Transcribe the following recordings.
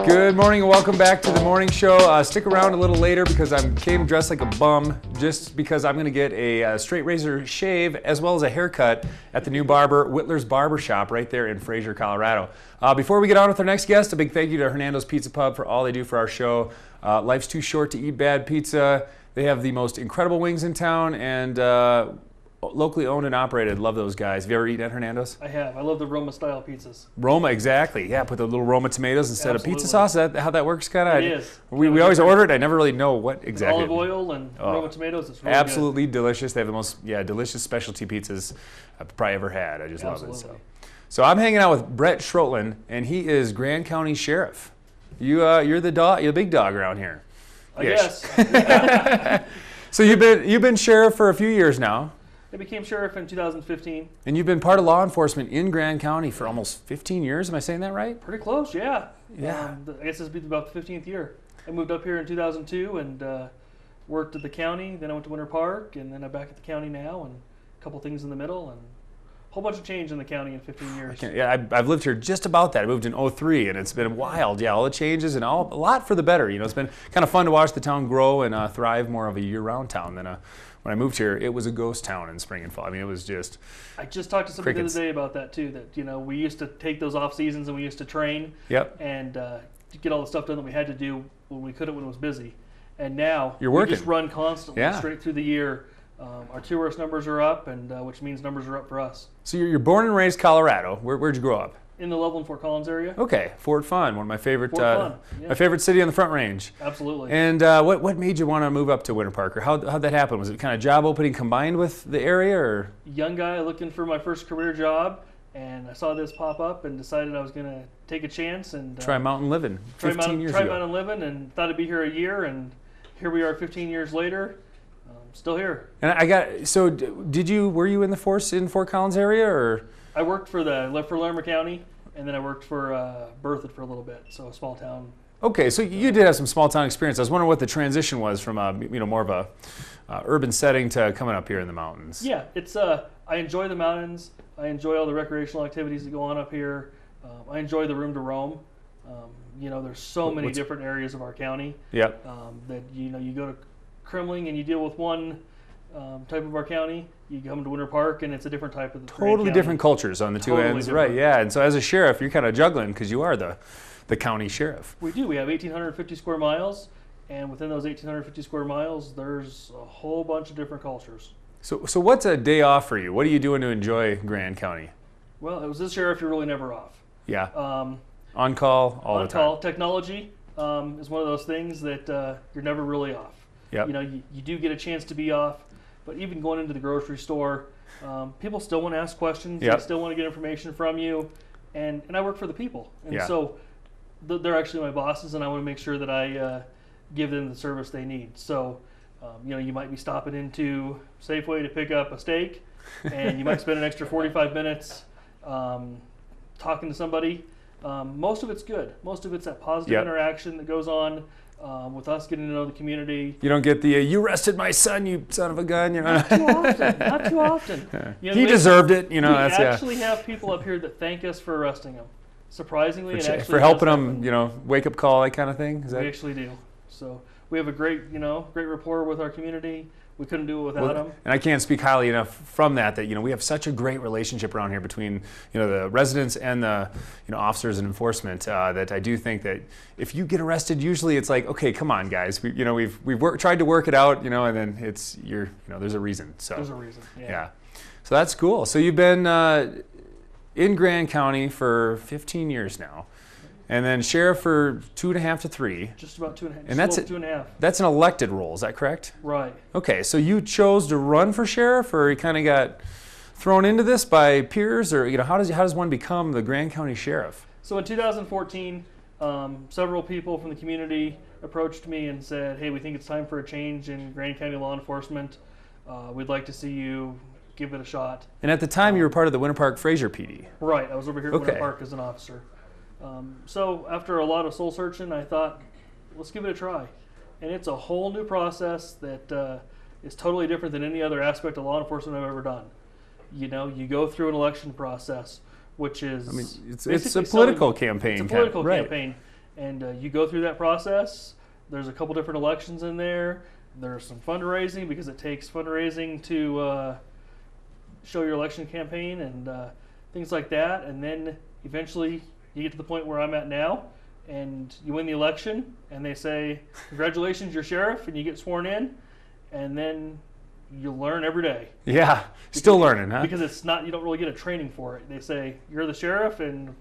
Good morning and welcome back to the morning show. Stick around a little later because I came dressed like a bum just because I'm going to get a straight razor shave as well as a haircut at the new barber, Whittler's Barber Shop, right there in Fraser, Colorado. Before we get on with our next guest, a big thank you to Nandos Pizza Pub for all they do for our show. Life's too short to eat bad pizza. They have the most incredible wings in town and locally owned and operated. Love those guys. Have you ever eaten at Hernando's? I have. I love the Roma style pizzas. Roma, exactly. Yeah, put the little Roma tomatoes instead of pizza sauce. Is that how that works, kind of? It is. We always order it. I never really know what exactly. Olive oil and Roma tomatoes. It's really absolutely good. Delicious. They have the most delicious specialty pizzas I've probably ever had. I just love it. So I'm hanging out with Bret Schroetlin, and he is Grand County Sheriff. You're the dog. You're the big dog around here. I guess. So you've been sheriff for a few years now. I became sheriff in 2015. And you've been part of law enforcement in Grand County for almost 15 years. Am I saying that right? Pretty close, yeah. Yeah. I guess this will be about the 15th year. I moved up here in 2002 and worked at the county. Then I went to Winter Park, and then I'm back at the county now, and a couple things in the middle, and a whole bunch of change in the county in 15 years. I've lived here just about that. I moved in 2003, and it's been wild. Yeah, all the changes and a lot for the better. It's been kind of fun to watch the town grow and thrive, more of a year-round town than when I moved here, it was a ghost town in spring and fall. I mean, it was just I just talked to somebody the other day about that too, that, we used to take those off seasons and we used to train and get all the stuff done that we had to do when we couldn't when it was busy. And now we just run constantly straight through the year. Our tourist numbers are up, and which means numbers are up for us. So you're born and raised Colorado. Where'd you grow up? In the Loveland, Fort Collins area. Okay, Fort Fun, one of my favorite, my favorite city on the Front Range. Absolutely. And what made you want to move up to Winter Park, or how'd that happen? Was it kind of job opening combined with the area, or? Young guy looking for my first career job, and I saw this pop up and decided I was going to take a chance and try mountain living. 15 years ago. Try mountain living, and thought I'd be here a year, and here we are 15 years later. Still here. And were you in the force in Fort Collins area, or? I worked for Larimer County, and then I worked for Berthoud for a little bit, so a small town. Okay, so you did have some small town experience. I was wondering what the transition was from more of a urban setting to coming up here in the mountains. Yeah, it's I enjoy the mountains. I enjoy all the recreational activities that go on up here. I enjoy the room to roam. There's so many different areas of our county. Yep. That you go to Kremling and you deal with one type of our county. You come to Winter Park and it's a different type of totally different cultures on the two ends, different. Right? Yeah, and so as a sheriff, you're kind of juggling because you are the county sheriff. We do. We have 1,850 square miles, and within those 1,850 square miles, there's a whole bunch of different cultures. So what's a day off for you? What are you doing to enjoy Grand County? Well, as a sheriff, you're really never off. Yeah. On call all the time. On call. Technology is one of those things that you're never really off. Yep. You do get a chance to be off, but even going into the grocery store, people still want to ask questions. Yep. They still want to get information from you, and I work for the people, and yeah. So they're actually my bosses, and I want to make sure that I give them the service they need. So, you might be stopping into Safeway to pick up a steak, and you might spend an extra 45 minutes talking to somebody. Most of it's good. Most of it's that positive interaction that goes on. With us getting to know the community. You don't get the, you arrested my son, you son of a gun. Not too often. Not too often. He deserved it. We actually have people up here that thank us for arresting him. Surprisingly, for helping them, wake up call, that kind of thing. We actually do. So we have a great rapport with our community. We couldn't do it without them. And I can't speak highly enough from that we have such a great relationship around here between the residents and the officers and enforcement that I do think that if you get arrested, usually it's like, okay, come on, guys, we've tried to work it out, and then it's there's a reason. So there's a reason. Yeah. So that's cool. So you've been in Grand County for 15 years now. And then sheriff for 2.5 to 3. Just about 2.5. And that's 2.5. That's an elected role, is that correct? Right. Okay, so you chose to run for sheriff, or you kind of got thrown into this by peers, or how does one become the Grand County sheriff? So in 2014, several people from the community approached me and said, "Hey, we think it's time for a change in Grand County law enforcement. We'd like to see you give it a shot." And at the time, you were part of the Winter Park Fraser PD. Right. I was over here at Winter Park as an officer. So after a lot of soul searching, I thought, let's give it a try. And it's a whole new process that is totally different than any other aspect of law enforcement I've ever done. You go through an election process, which is it's a political campaign. It's a political campaign, and you go through that process. There's a couple different elections in there. There's some fundraising because it takes fundraising to show your election campaign and things like that. And then eventually you get to the point where I'm at now, and you win the election, and they say, "Congratulations, you're sheriff," and you get sworn in, and then you learn every day. Yeah, still learning, huh? Because it's not, you don't really get a training for it. They say, "You're the sheriff, and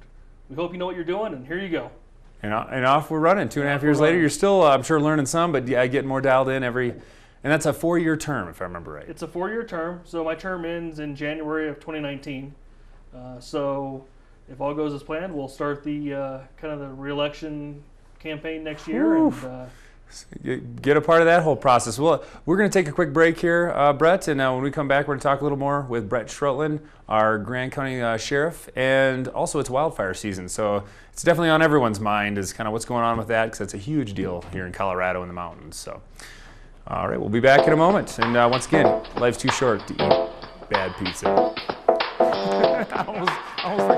we hope you know what you're doing, and here you go." And off we're running. 2.5 years later, you're still, I'm sure, learning some, but yeah, getting more dialed in every. And that's a 4-year term, if I remember right. It's a 4-year term, so my term ends in January of 2019. So if all goes as planned, we'll start the kind of the re-election campaign next year. And get a part of that whole process. Well, we're going to take a quick break here, Bret, and when we come back, we're going to talk a little more with Bret Schroetlin, our Grand County Sheriff, and also it's wildfire season, so it's definitely on everyone's mind is kind of what's going on with that, because it's a huge deal here in Colorado in the mountains. So, all right, we'll be back in a moment, and once again, life's too short to eat bad pizza. I almost forgot.